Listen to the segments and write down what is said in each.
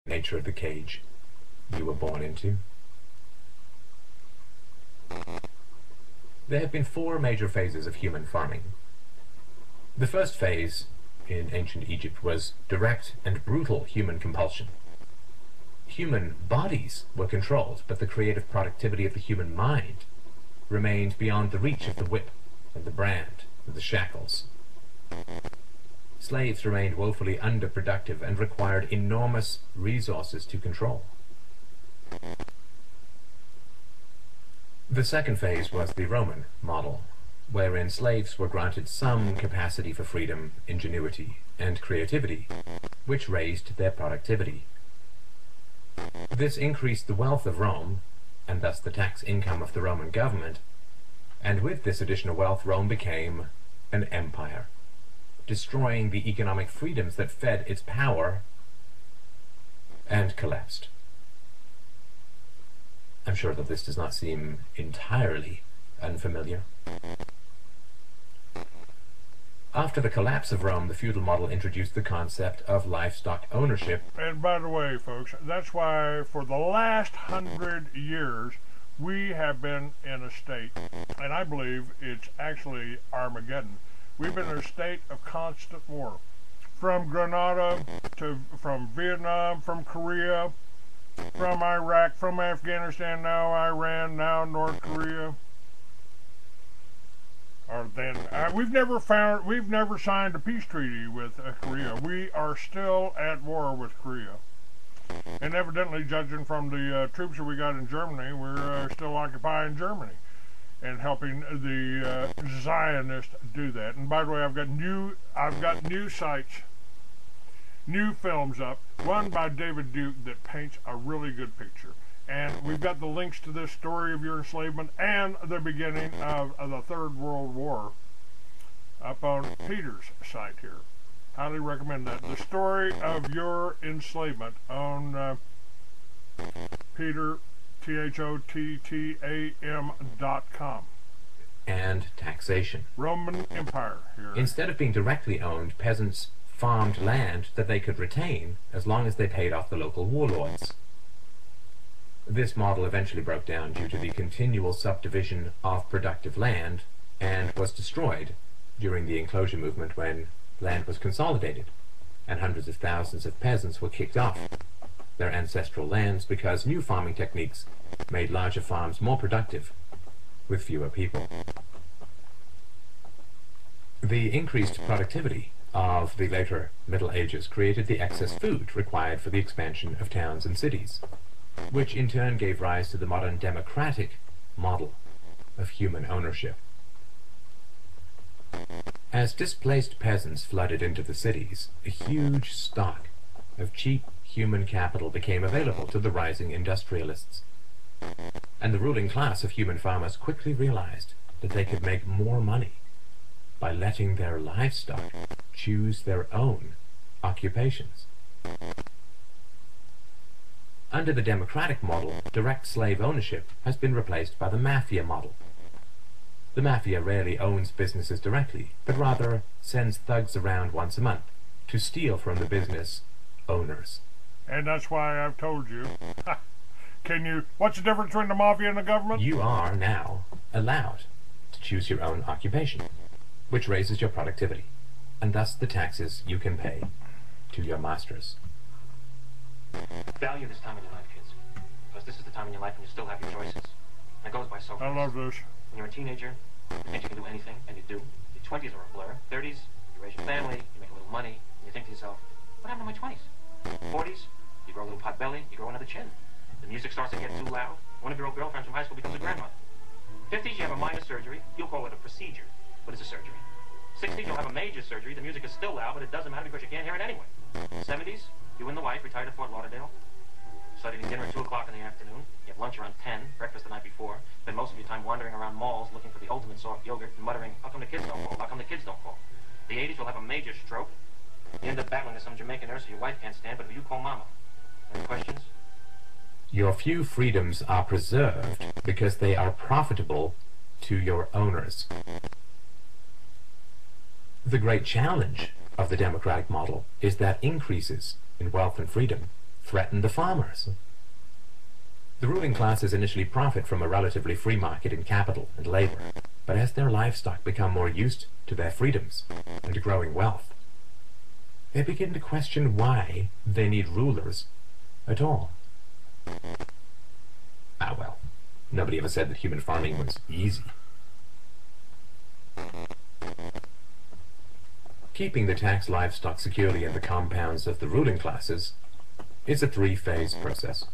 nature of the cage you were born into. There have been four major phases of human farming. The first phase in ancient Egypt was direct and brutal human compulsion. Human bodies were controlled, but the creative productivity of the human mind remained beyond the reach of the whip and the brand and the shackles. Slaves remained woefully underproductive and required enormous resources to control. The second phase was the Roman model, wherein slaves were granted some capacity for freedom, ingenuity, and creativity, which raised their productivity. This increased the wealth of Rome, and thus the tax income of the Roman government, and with this additional wealth Rome became an empire, destroying the economic freedoms that fed its power, and collapsed. I'm sure that this does not seem entirely unfamiliar. After the collapse of Rome, the feudal model introduced the concept of livestock ownership. And by the way, folks, that's why for the last 100 years we have been in a state, and I believe it's actually Armageddon. We've been in a state of constant war. From Grenada from Vietnam, from Korea, from Iraq, from Afghanistan, now Iran, now North Korea. Or then we've never signed a peace treaty with Korea. We are still at war with Korea, and evidently, judging from the troops that we got in Germany, we're still occupying Germany and helping the Zionists do that. And by the way, I've got new sites, new films up, one by David Duke that paints a really good picture. And we've got the links to this story of your enslavement and the beginning of the Third World War up on Peter's site here. Highly recommend that. The story of your enslavement on Peter, PeteThottam.com. And taxation. Roman Empire here. Instead of being directly owned, peasants farmed land that they could retain as long as they paid off the local warlords. This model eventually broke down due to the continual subdivision of productive land and was destroyed during the enclosure movement when land was consolidated and hundreds of thousands of peasants were kicked off their ancestral lands because new farming techniques made larger farms more productive with fewer people. The increased productivity of the later Middle Ages created the excess food required for the expansion of towns and cities, which in turn gave rise to the modern democratic model of human ownership. As displaced peasants flooded into the cities, a huge stock of cheap human capital became available to the rising industrialists. And the ruling class of human farmers quickly realized that they could make more money by letting their livestock choose their own occupations. Under the democratic model, direct slave ownership has been replaced by the mafia model. The mafia rarely owns businesses directly, but rather sends thugs around once a month to steal from the business owners. And that's why I've told you. What's the difference between the mafia and the government? You are now allowed to choose your own occupation, which raises your productivity, and thus the taxes you can pay to your masters. Value this time in your life, kids, because this is the time in your life when you still have your choices. And it goes by so fast. I love this. When you're a teenager, you think you can do anything, and you do. Your 20s are a blur. 30s, you raise your family, you make a little money, and you think to yourself, what happened to my 20s? 40s, you grow a little pot belly, you grow another chin. The music starts to get too loud. One of your old girlfriends from high school becomes a grandmother. 50s, you have a minor surgery. You'll call it a procedure, but it's a surgery. 60s, you'll have a major surgery. The music is still loud, but it doesn't matter because you can't hear it anyway. 70s, you and the wife retired to Fort Lauderdale. Started eating dinner at 2 o'clock in the afternoon. You have lunch around 10, breakfast the night before. Spend most of your time wandering around malls looking for the ultimate soft yogurt and muttering, how come the kids don't call? How come the kids don't call? The 80s, you'll have a major stroke. You end up battling with some Jamaican nurse who your wife can't stand, but who you call mama. Any questions? Your few freedoms are preserved because they are profitable to your owners. The great challenge of the democratic model is that increases in wealth and freedom threaten the farmers. The ruling classes initially profit from a relatively free market in capital and labor, but as their livestock become more used to their freedoms and growing wealth, they begin to question why they need rulers at all. Ah well, nobody ever said that human farming was easy. Keeping the taxed livestock securely in the compounds of the ruling classes is a three-phase process.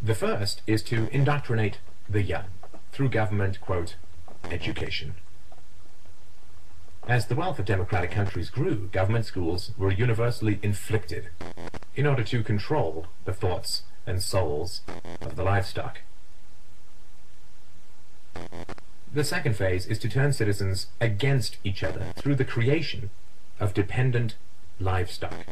The first is to indoctrinate the young through government, quote, education. As the wealth of democratic countries grew, government schools were universally inflicted in order to control the thoughts and souls of the livestock. The second phase is to turn citizens against each other through the creation of dependent livestock.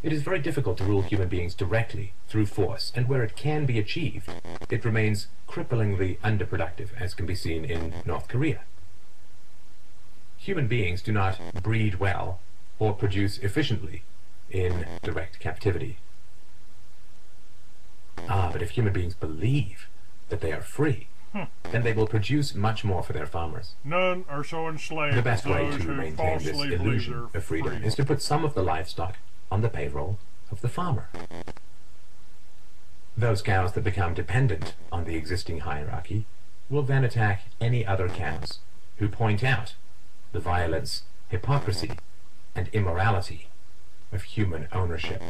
It is very difficult to rule human beings directly through force, and where it can be achieved, it remains cripplingly underproductive, as can be seen in North Korea. Human beings do not breed well or produce efficiently in direct captivity. But if human beings believe that they are free, then they will produce much more for their farmers. None are so enslaved. The best way as those to who maintain this falsely illusion believe they're of freedom free. is to put some of the livestock on the payroll of the farmer. Those cows that become dependent on the existing hierarchy will then attack any other cows who point out the violence, hypocrisy, and immorality of human ownership.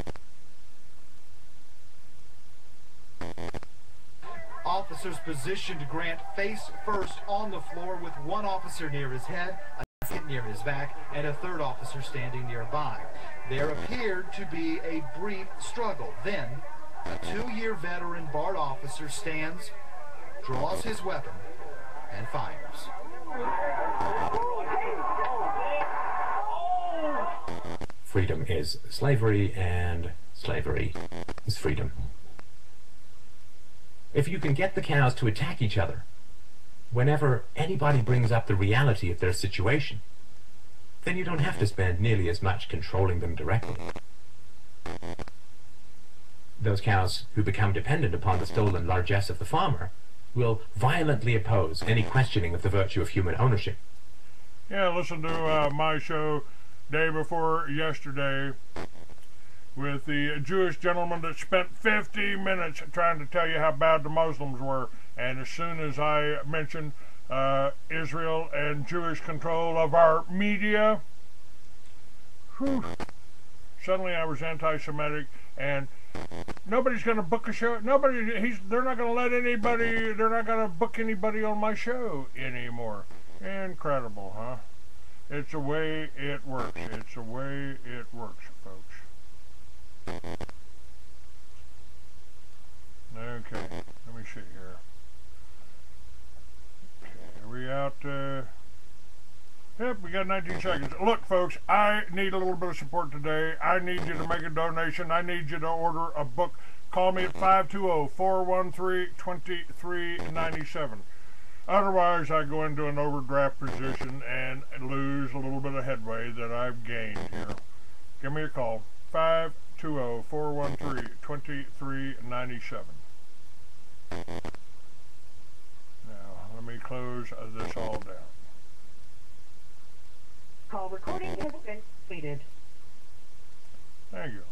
Officers positioned Grant face first on the floor with one officer near his head, a second near his back, and a third officer standing nearby. There appeared to be a brief struggle. Then, a 2-year veteran BART officer stands, draws his weapon, and fires. Freedom is slavery, and slavery is freedom. If you can get the cows to attack each other whenever anybody brings up the reality of their situation, then you don't have to spend nearly as much controlling them directly. Those cows who become dependent upon the stolen largesse of the farmer will violently oppose any questioning of the virtue of human ownership. Yeah, listen to my show day before yesterday with the Jewish gentleman that spent 50 minutes trying to tell you how bad the Muslims were. And as soon as I mentioned Israel and Jewish control of our media, suddenly I was anti-Semitic, and nobody's going to book a show. They're not going to let anybody, they're not going to book anybody on my show anymore. Incredible, huh? It's the way it works. It's the way it works, folks. Okay, let me see here. Okay, are we out? Yep, we got 19 seconds. Look, folks, I need a little bit of support today. I need you to make a donation. I need you to order a book. Call me at 520-413-2397. Otherwise, I go into an overdraft position and lose a little bit of headway that I've gained here. Give me a call. 520-413-2397. Now, let me close this all down. Call recording has been completed. Thank you.